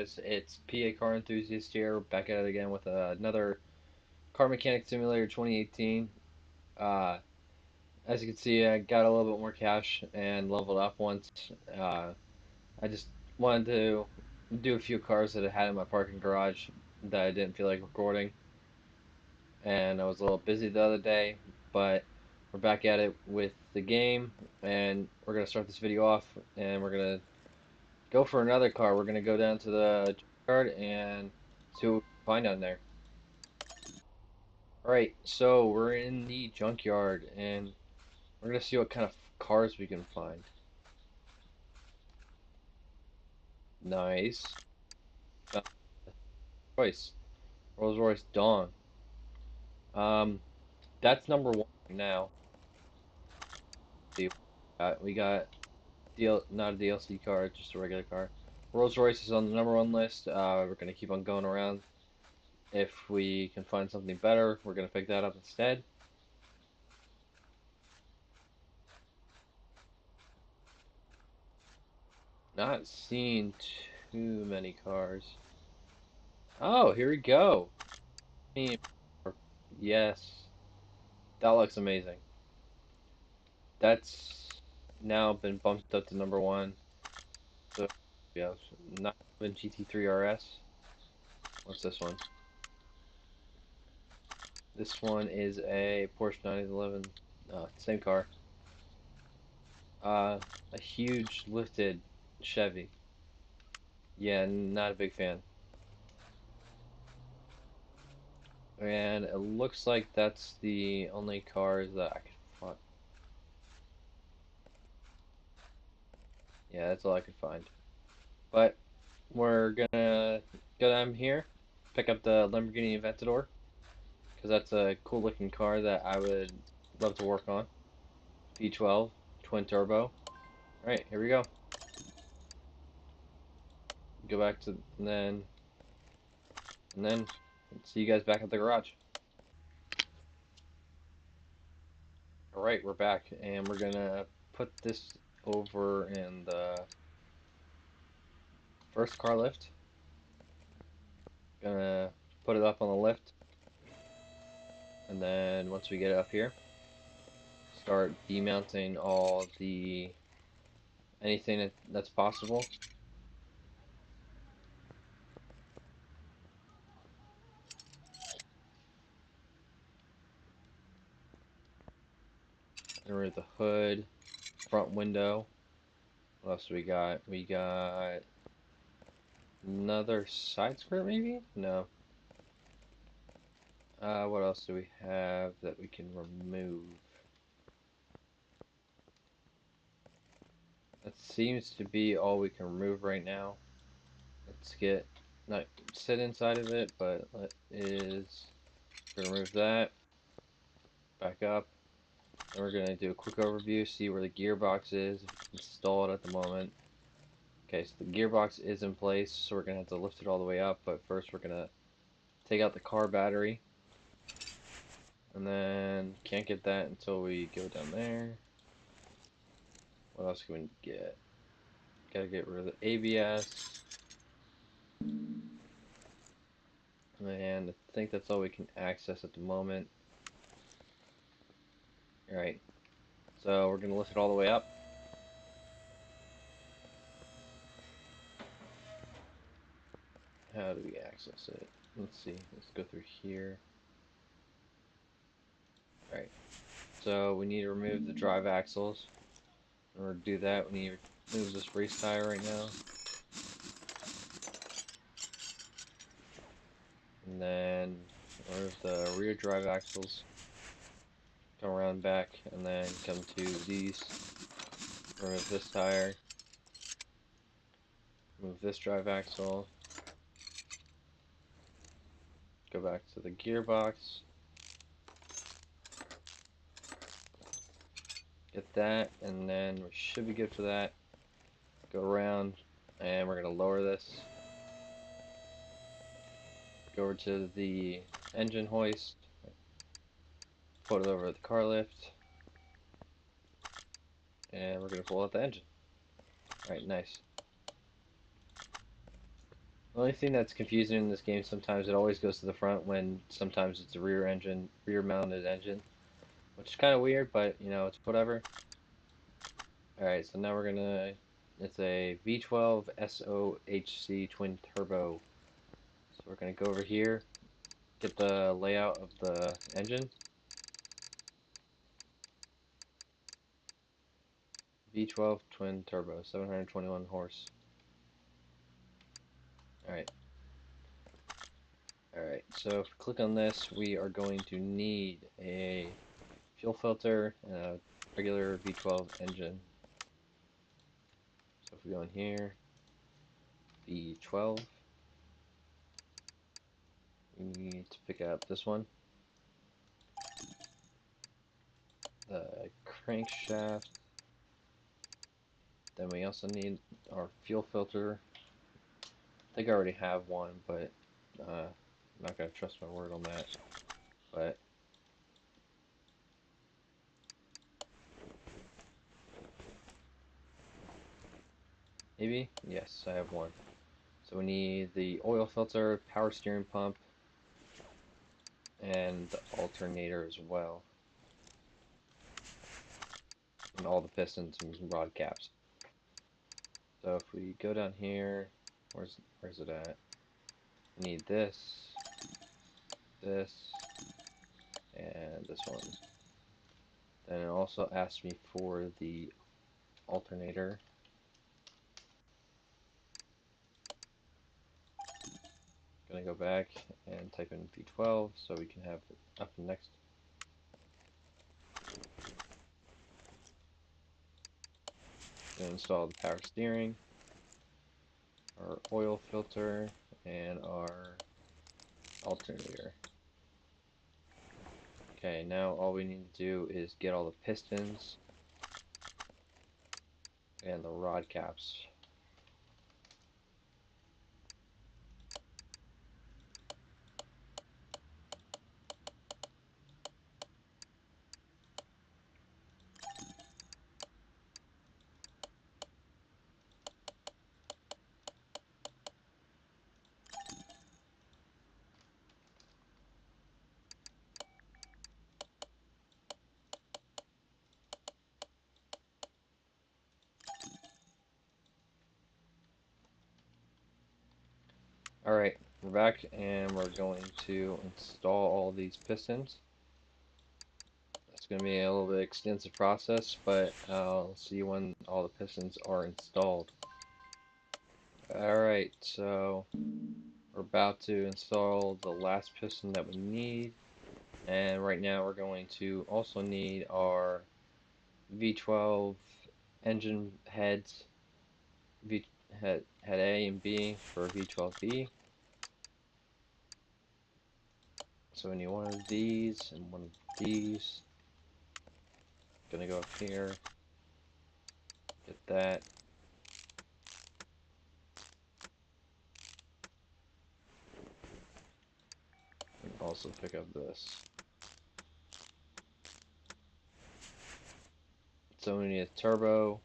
guys? It's PA Car Enthusiast here, back at it again with another Car Mechanic Simulator 2018. Uh, as you can see, I got a little bit more cash and leveled up once. Uh, I just wanted to do a few cars that I had in my parking garage that I didn't feel like recording, and I was a little busy the other day, but we're back at it with the game, and we're gonna start this video off, and we're gonna go for another car. We're gonna go down to the junkyard and see what we can find down there. Alright, so we're in the junkyard and we're gonna see what kind of cars we can find. Nice. Royce. Rolls Royce Dawn. Um, that's number one right now. See, we got not a DLC car, just a regular car. Rolls Royce is on the number one list. We're gonna keep on going around. If we can find something better, we're gonna pick that up instead. Not seeing too many cars. Oh, here we go. Yes, that looks amazing. That's now been bumped up to number one. So, yeah, not even GT3 RS. What's this one? This one is a Porsche 911. Same car. A huge lifted Chevy. Yeah, not a big fan. And it looks like that's the only cars that I could find. Yeah, that's all I could find. But we're gonna go down here, pick up the Lamborghini Aventador, because that's a cool looking car that I would love to work on. V12, twin turbo. Alright, here we go. Go back to, and then see you guys back at the garage. Alright, we're back, and we're gonna put this over in the first car lift. Gonna put it up on the lift, and then once we get it up here, start demounting all the anything that's possible. Remove the hood, front window. What else do we got? We got another side skirt, maybe? No. What else do we have that we can remove? That seems to be all we can remove right now. Let's get, not sit inside of it, but remove that. Back up. And we're gonna do a quick overview, see where the gearbox is, install it at the moment. Okay, so the gearbox is in place, so we're gonna have to lift it all the way up, but first we're gonna take out the car battery. And then can't get that until we go down there. What else can we get? Gotta get rid of the ABS. And I think that's all we can access at the moment. Alright, so we're gonna lift it all the way up. How do we access it? Let's see, let's go through here. Alright, so we need to remove the drive axles. In order to do that, we need to remove this race tire right now. And then remove the rear drive axles. Come around back, and then come to these. Remove this tire. Move this drive axle. Go back to the gearbox. Get that, and then we should be good for that. Go around, and we're going to lower this. Go over to the engine hoist. Put it over the car lift. And we're going to pull out the engine. Alright, nice. The only thing that's confusing in this game, sometimes it always goes to the front when sometimes it's a rear mounted engine, which is kind of weird, but you know, it's whatever. Alright, so now it's a V12 SOHC twin turbo. So we're gonna go over here, get the layout of the engine. V12 twin turbo, 721 horse. Alright, alright, so if we click on this, we are going to need a fuel filter and a regular V12 engine. So if we go in here, V12, we need to pick up this one, the crankshaft. Then we also need our fuel filter. I think I already have one, but I'm not gonna trust my word on that. But maybe? Yes, I have one. So we need the oil filter, power steering pump, and the alternator as well. And all the pistons and rod caps. So if we go down here, where's it at? We need this, this, and this one. Then it also asks me for the alternator. Gonna go back and type in V12 so we can have it up next. Gonna install the power steering, our oil filter, and our alternator. Okay, now all we need to do is get all the pistons and the rod caps. Alright, we're back and we're going to install all these pistons. It's going to be a little bit extensive process, but I'll see when all the pistons are installed. Alright, so we're about to install the last piston that we need, and right now we're going to also need our V12 engine heads, head A and B for V12B. So we need one of these and one of these. Gonna go up here, get that. And also pick up this. So we need a turbo,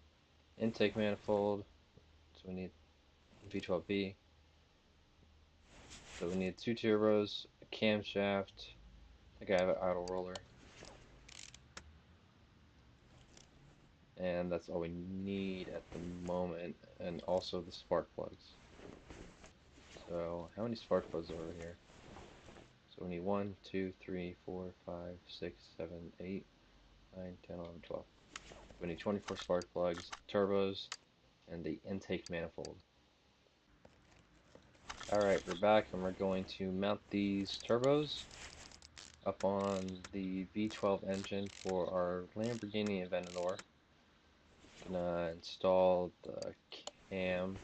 intake manifold. So we need V12B. So we need two turbos, a camshaft. I think I have an idle roller. And that's all we need at the moment. And also the spark plugs. So how many spark plugs are over here? So we need 1, 2, 3, 4, 5, 6, 7, 8, 9, 10, 11, 12. We need 24 spark plugs, turbos, and the intake manifold. Alright, we're back and we're going to mount these turbos up on the V12 engine for our Lamborghini Aventador. Gonna install the cam,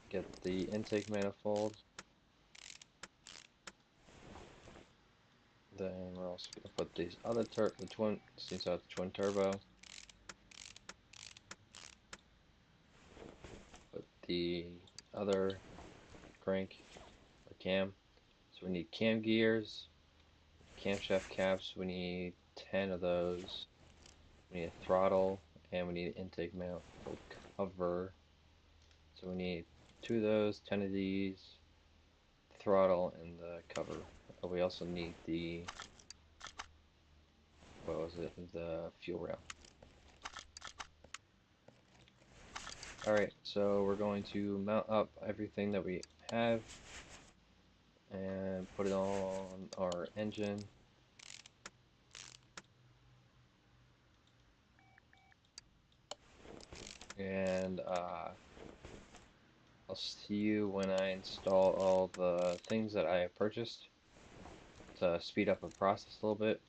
get the intake manifold, then we're also gonna put these other since out the twin turbo, put the other crank or cam. So we need cam gears, camshaft caps. We need 10 of those. We need a throttle, and we need an intake manifold cover. So we need 2 of those, 10 of these, throttle, and the cover. We also need the, what was it, the fuel rail. Alright, so we're going to mount up everything that we have and put it on our engine. And I'll see you when I install all the things that I have purchased to speed up the process a little bit.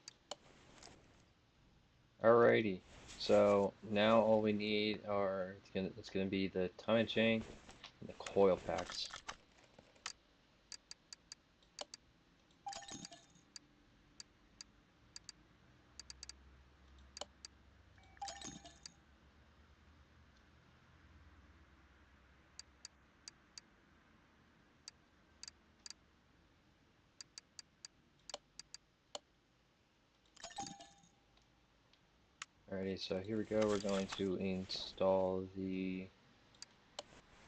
Alrighty, so now all we need are, it's gonna be the timing chain and the coil packs. Alrighty, so here we go. We're going to install the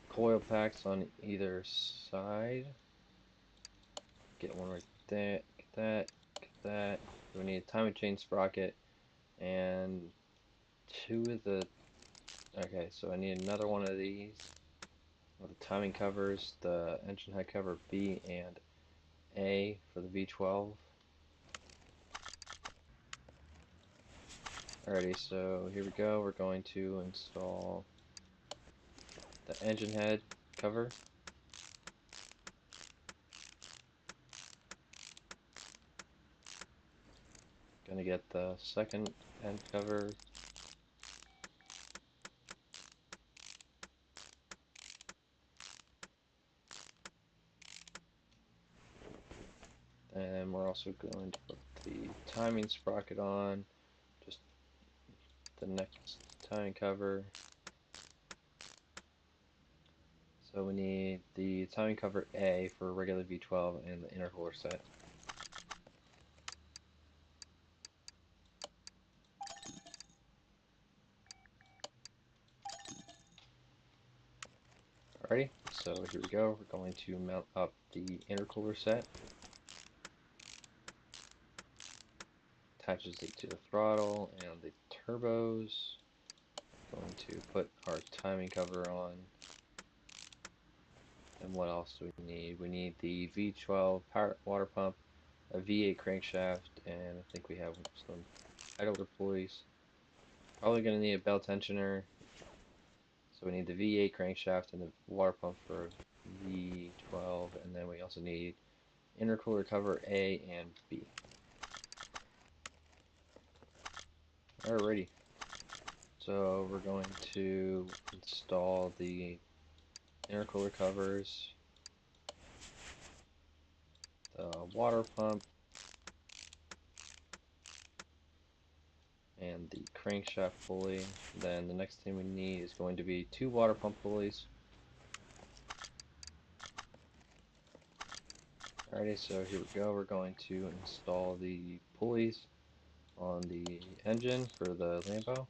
coil packs on either side. Get one right there, get that, get that. We need a timing chain sprocket and 2 of the, okay, so I need another one of these with the timing covers, the engine head cover B and A for the V12. Alrighty, so here we go. We're going to install the engine head cover. Gonna get the second end cover. And we're also going to put the timing sprocket on, just the next timing cover. So we need the timing cover A for regular V12 and the intercooler set. Alrighty, so here we go. We're going to mount up the intercooler set. Attaches it to the throttle and the turbos. Going to put our timing cover on. And what else do we need? We need the V12 power water pump, a V8 crankshaft, and I think we have some idler pulleys. Probably going to need a belt tensioner. So we need the V8 crankshaft and the water pump for V12, and then we also need intercooler cover A and B. Alrighty, so we're going to install the intercooler covers, the water pump, and the crankshaft pulley. Then the next thing we need is going to be 2 water pump pulleys. Alrighty, so here we go. We're going to install the pulleys on the engine for the Lambo.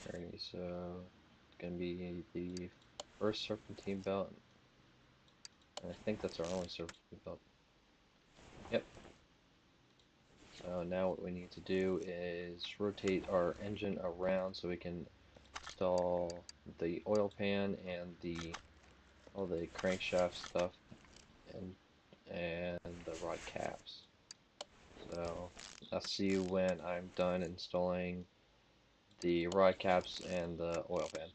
Alrighty, so it's going to be the first serpentine belt. And I think that's our only serpentine belt. Yep. So now what we need to do is rotate our engine around so we can install the oil pan and all the crankshaft stuff and the rod caps. So I'll see you when I'm done installing the rod caps and the oil pan.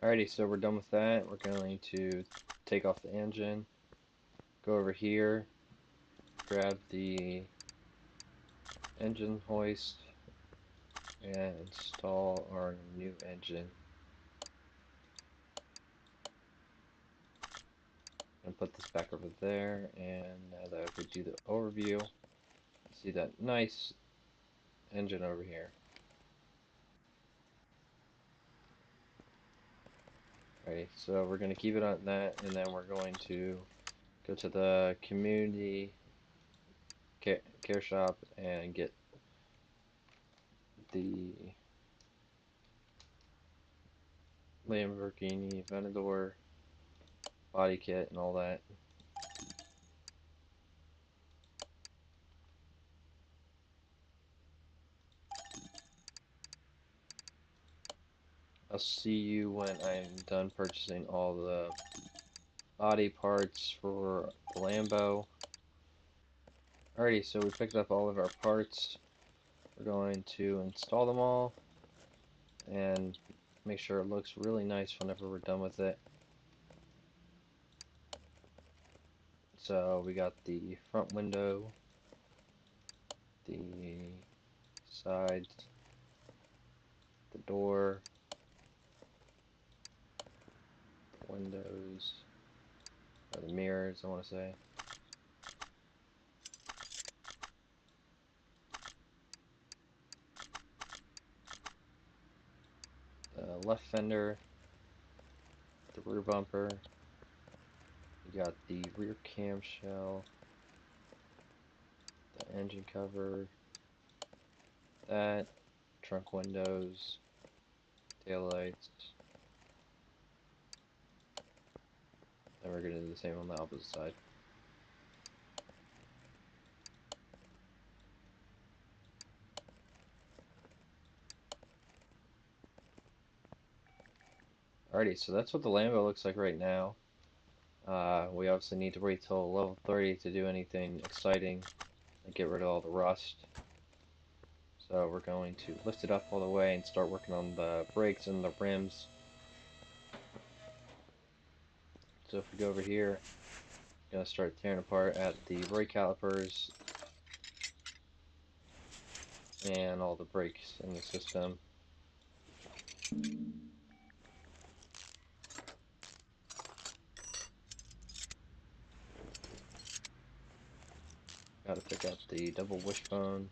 Alrighty, so we're done with that. We're going to take off the engine, go over here, grab the engine hoist, and install our new engine. And put this back over there, and now that if we do the overview, see that nice engine over here. Alright, so we're going to keep it on that, and then we're going to go to the community care shop and get the Lamborghini Aventador body kit and all that. I'll see you when I'm done purchasing all the body parts for the Lambo. Alrighty, so we picked up all of our parts. We're going to install them all and make sure it looks really nice whenever we're done with it. So we got the front window, the sides, the door, the windows, or the mirrors, I want to say. The left fender, the rear bumper, you got the rear camshell, the engine cover, that, trunk windows, tail lights. Then we're going to do the same on the opposite side. Alrighty, so that's what the Lambo looks like right now. We obviously need to wait till level 30 to do anything exciting and get rid of all the rust. So we're going to lift it up all the way and start working on the brakes and the rims. So if we go over here, I'm going to start tearing apart at the brake calipers and all the brakes in the system. Got to pick up the double wishbone,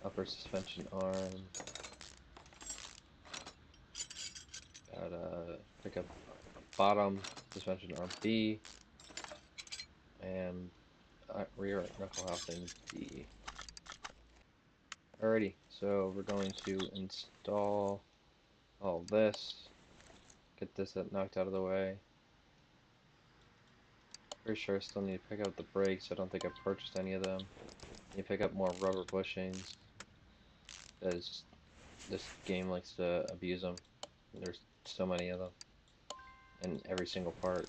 upper suspension arm. Got to pick up bottom suspension arm B and rear knuckle housing D. Alrighty, so we're going to install all this, get this knocked out of the way. Pretty sure I still need to pick up the brakes. I don't think I purchased any of them. You pick up more rubber bushings, as this game likes to abuse them. There's so many of them in every single part.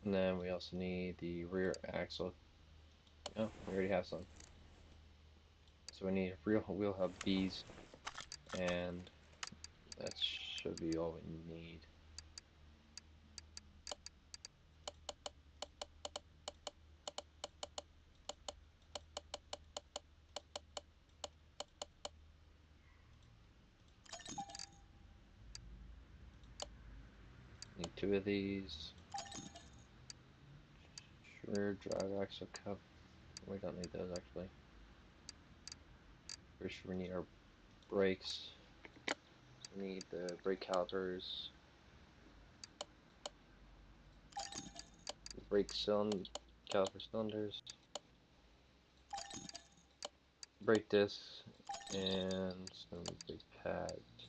And then we also need the rear axle. Oh, we already have some. So we need real wheel hub Bs, and that should be all we need. Need two of these. Rear drive axle cup. We don't need those actually. Pretty sure we need our brakes. We need the brake calipers, the brake caliper cylinders, brake discs, and some brake pads.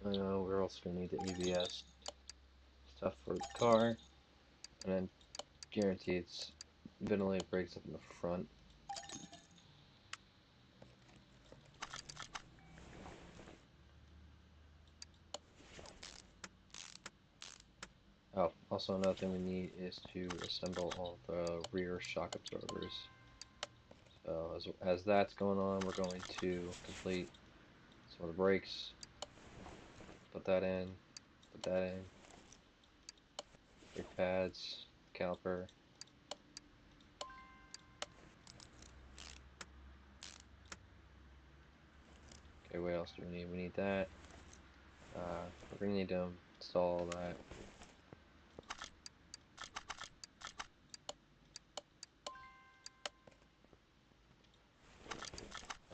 We're also going to need the ABS stuff for the car, and then guarantee it's ventilated brakes up in the front. Oh, also another thing we need is to assemble all the rear shock absorbers. So as that's going on, we're going to complete some of the brakes. Put that in, put that in. Brake pads, caliper. Okay, what else do we need? We need that. We're going to need to install that.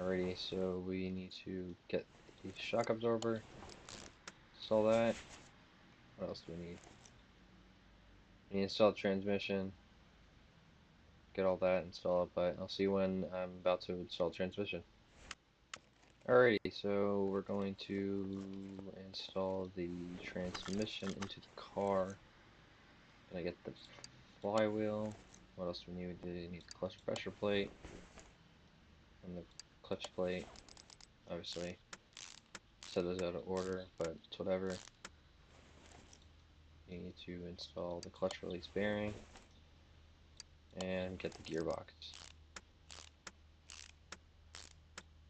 Alrighty, so we need to get the shock absorber, install that. What else do we need? We need to install the transmission, get all that installed, but I'll see when I'm about to install transmission. Alrighty, so we're going to install the transmission into the car. Gonna get the flywheel. What else do we need? We need the clutch pressure plate and the clutch plate. Obviously, set those out of order, but it's whatever. You need to install the clutch release bearing and get the gearbox.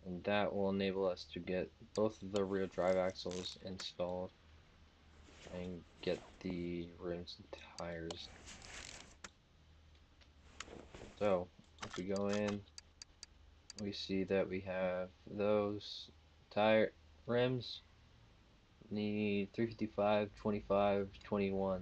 And that will enable us to get both of the rear drive axles installed and get the rims and tires. So if we go in, we see that we have those tire rims need 355, 25, 21s.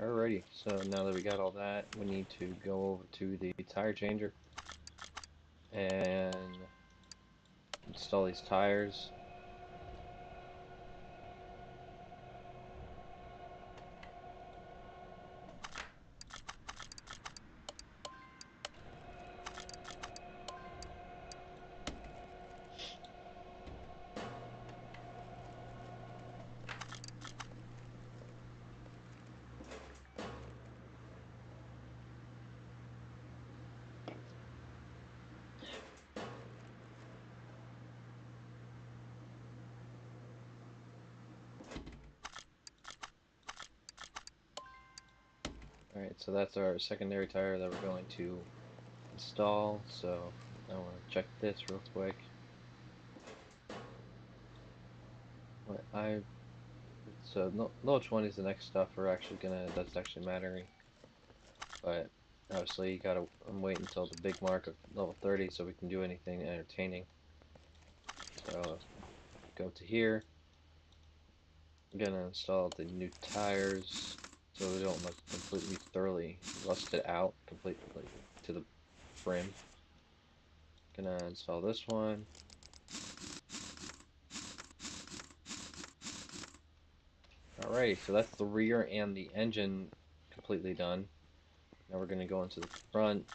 Alrighty, so now that we got all that, we need to go over to the tire changer and install these tires. Alright, so that's our secondary tire that we're going to install. So I want to check this real quick. So no 20 is the next stuff we're actually that's actually mattering. But obviously you gotta, I'm waiting until the big mark of level 30 so we can do anything entertaining. So go to here. I'm gonna install the new tires so they don't look completely thoroughly rusted out completely to the brim. Gonna install this one. Alright, so that's the rear and the engine completely done. Now we're gonna go into the front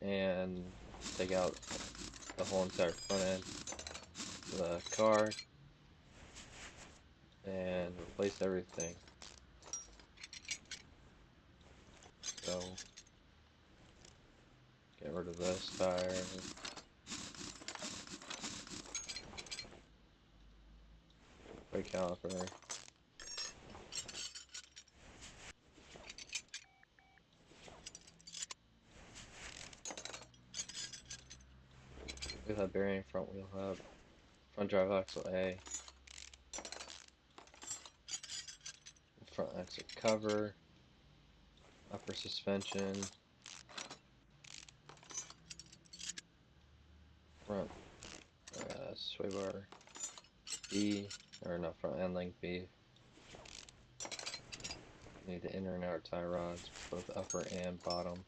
and take out the whole entire front end of the car and replace everything. So get rid of this tire. Brake caliper. Wheel hub bearing, front wheel hub, front drive axle A, front axle cover, upper suspension, front sway bar B, or not front end link B. Need the inner and outer tie rods, both upper and bottom.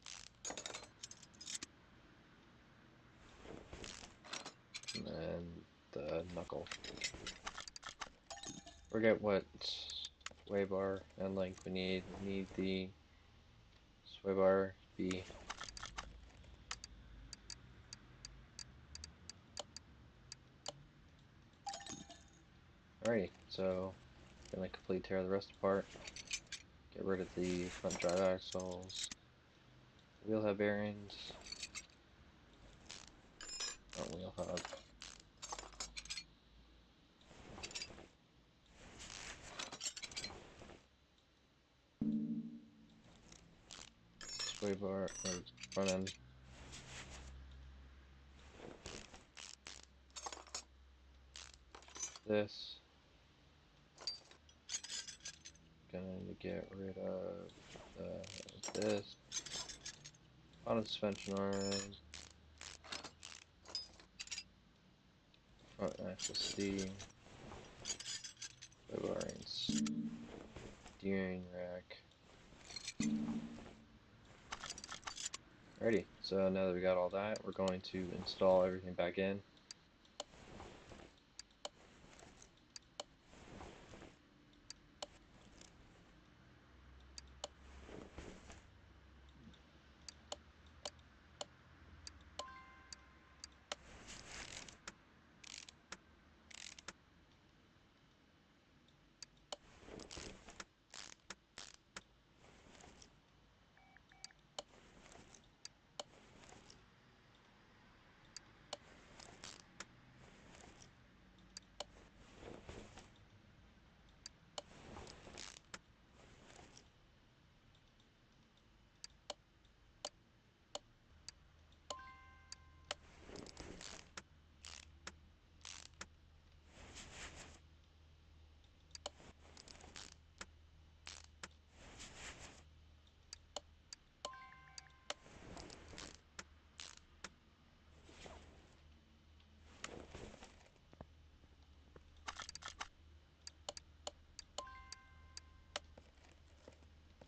And then the knuckle. Forget what sway bar and length we need. We need the sway bar B. Alrighty, so I'm gonna completely tear the rest apart. Get rid of the front drive axles, wheel hub bearings, front wheel hub, sway bar, or front end this. Going to get rid of this. Bottom suspension arm. Front axle C. Bearings. Steering rack. Alrighty, so now that we got all that, we're going to install everything back in.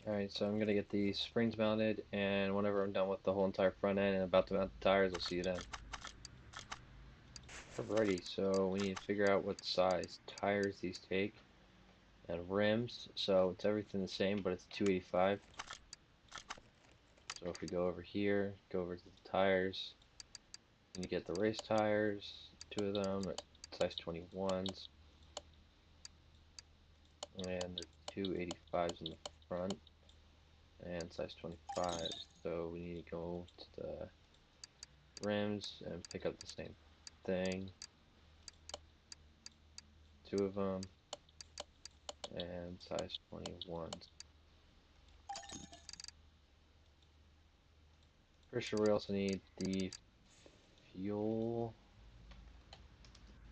Alright, so I'm going to get the springs mounted, and whenever I'm done with the whole entire front end and about to mount the tires, I'll see you then. Alrighty, so we need to figure out what size tires these take, and rims, so it's everything the same, but it's 285. So if we go over here, go over to the tires, and you get the race tires, 2 of them, at size 21s, and the 285s in the front, and size 25. So we need to go to the rims and pick up the same thing, 2 of them, and size 21s. Pretty sure we also need the fuel,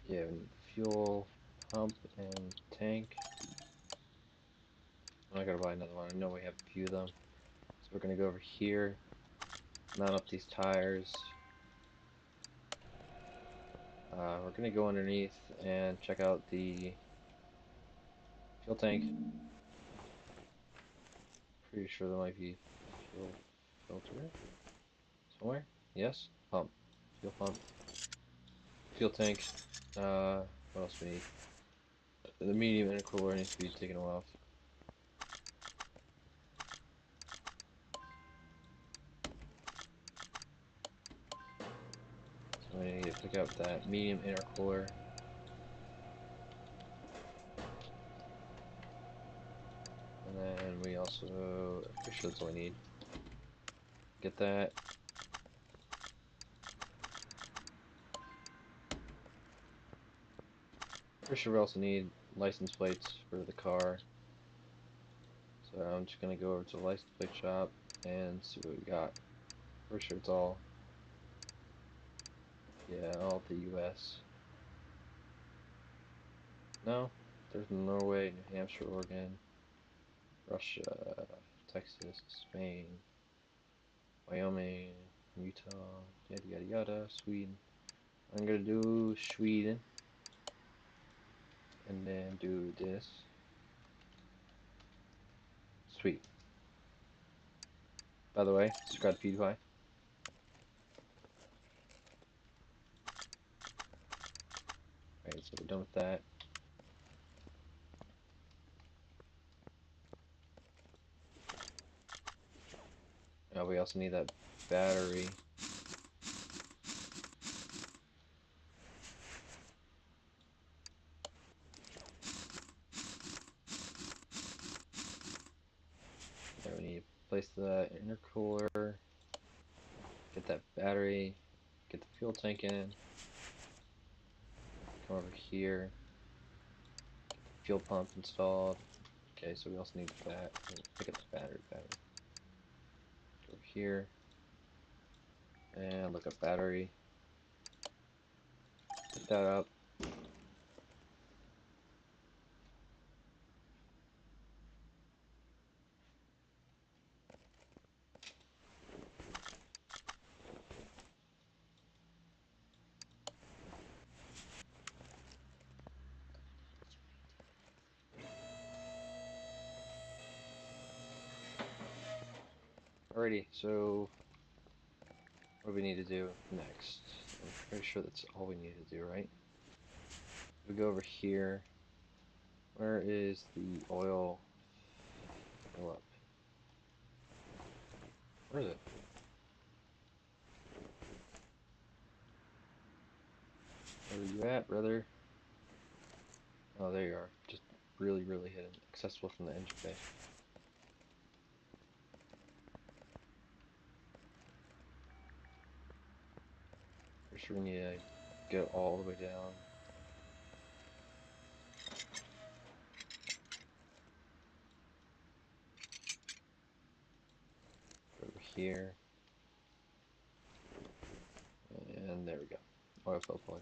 yeah, we need fuel pump and tank. I'm not gonna buy another one, I know we have a few of them. So we're gonna go over here, mount up these tires. We're gonna go underneath and check out the fuel tank. Pretty sure there might be fuel filter somewhere. Yes, pump, fuel pump, fuel tank. What else we need? The medium intercooler needs to be taken off. So we need to pick up that medium intercooler. And then we also, I'm pretty sure that's all we need. Get that. Pretty sure we also need license plates for the car. So I'm just gonna go over to the license plate shop and see what we got. Pretty sure it's all, yeah, all the US. No, there's Norway, New Hampshire, Oregon, Russia, Texas, Spain, Wyoming, Utah, yada yada yada, Sweden. I'm gonna do Sweden and then do this. Sweet. By the way, subscribe to PewDiePie. Alright, so we're done with that. Now we also need that battery. Then we need to place the intercooler, get that battery, get the fuel tank in, come over here, get the fuel pump installed. Okay, so we also need that. We'll pick up the battery. Go over here and look up battery. Pick that up. Alrighty, so what do we need to do next? I'm pretty sure that's all we need to do, right? We go over here. Where is the oil fill up? Where is it? Where are you at, brother? Oh, there you are. Just really, really hidden. Accessible from the engine bay. Pretty sure we need to go all the way down. Over here. And there we go. Oil fill plug.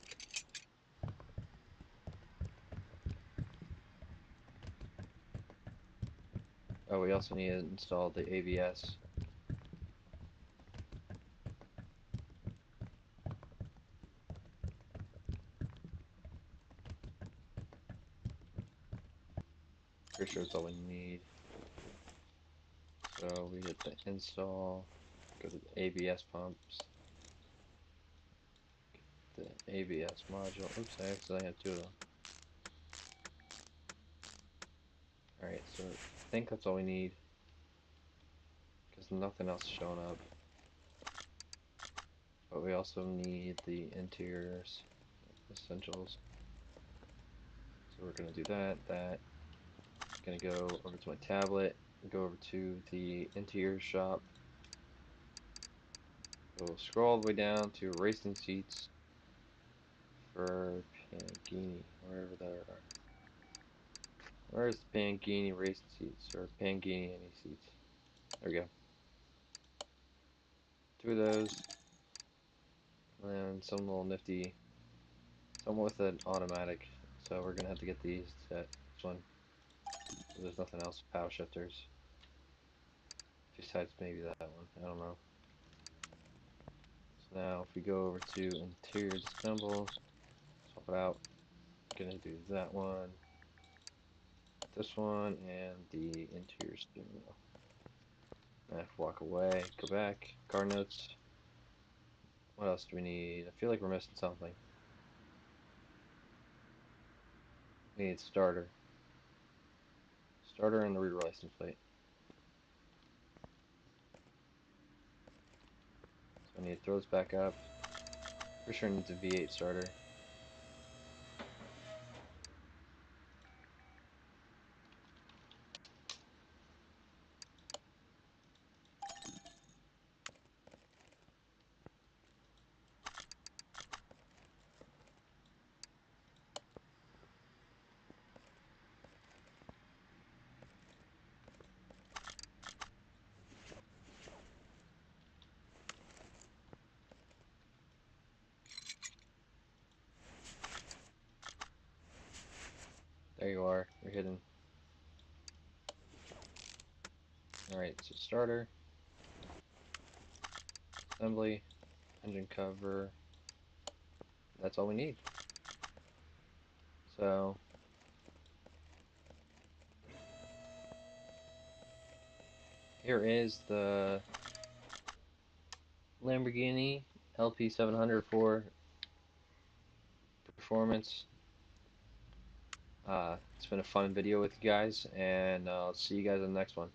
Oh, we also need to install the ABS. Pretty sure that's all we need. So we get the install, go to the ABS pumps, get the ABS module. Oops, I accidentally have two of them. Alright, so I think that's all we need, because nothing else is showing up. But we also need the interiors, essentials. So we're going to do that. Going to go over to my tablet, go over to the interior shop. We'll scroll all the way down to racing seats for Pangini, wherever they are. Where's the Pangini racing seats, or Pangini any seats? There we go. Two of those, and some little nifty, some with an automatic. So we're gonna have to get these set. This one. There's nothing else. Power shifters. Besides maybe that one. I don't know. So now if we go over to interior disassemble, swap it out. I'm gonna do that one, this one, and the interior steering wheel. I have to walk away, go back, car notes. What else do we need? I feel like we're missing something. We need starter. Starter and the rear license plate. So I need to throw this back up. For sure it needs a V8 starter. There you are, you're hidden. Alright, so starter, assembly, engine cover, that's all we need. So, here is the Lamborghini LP700 for performance. It's been a fun video with you guys, and I'll see you guys in the next one.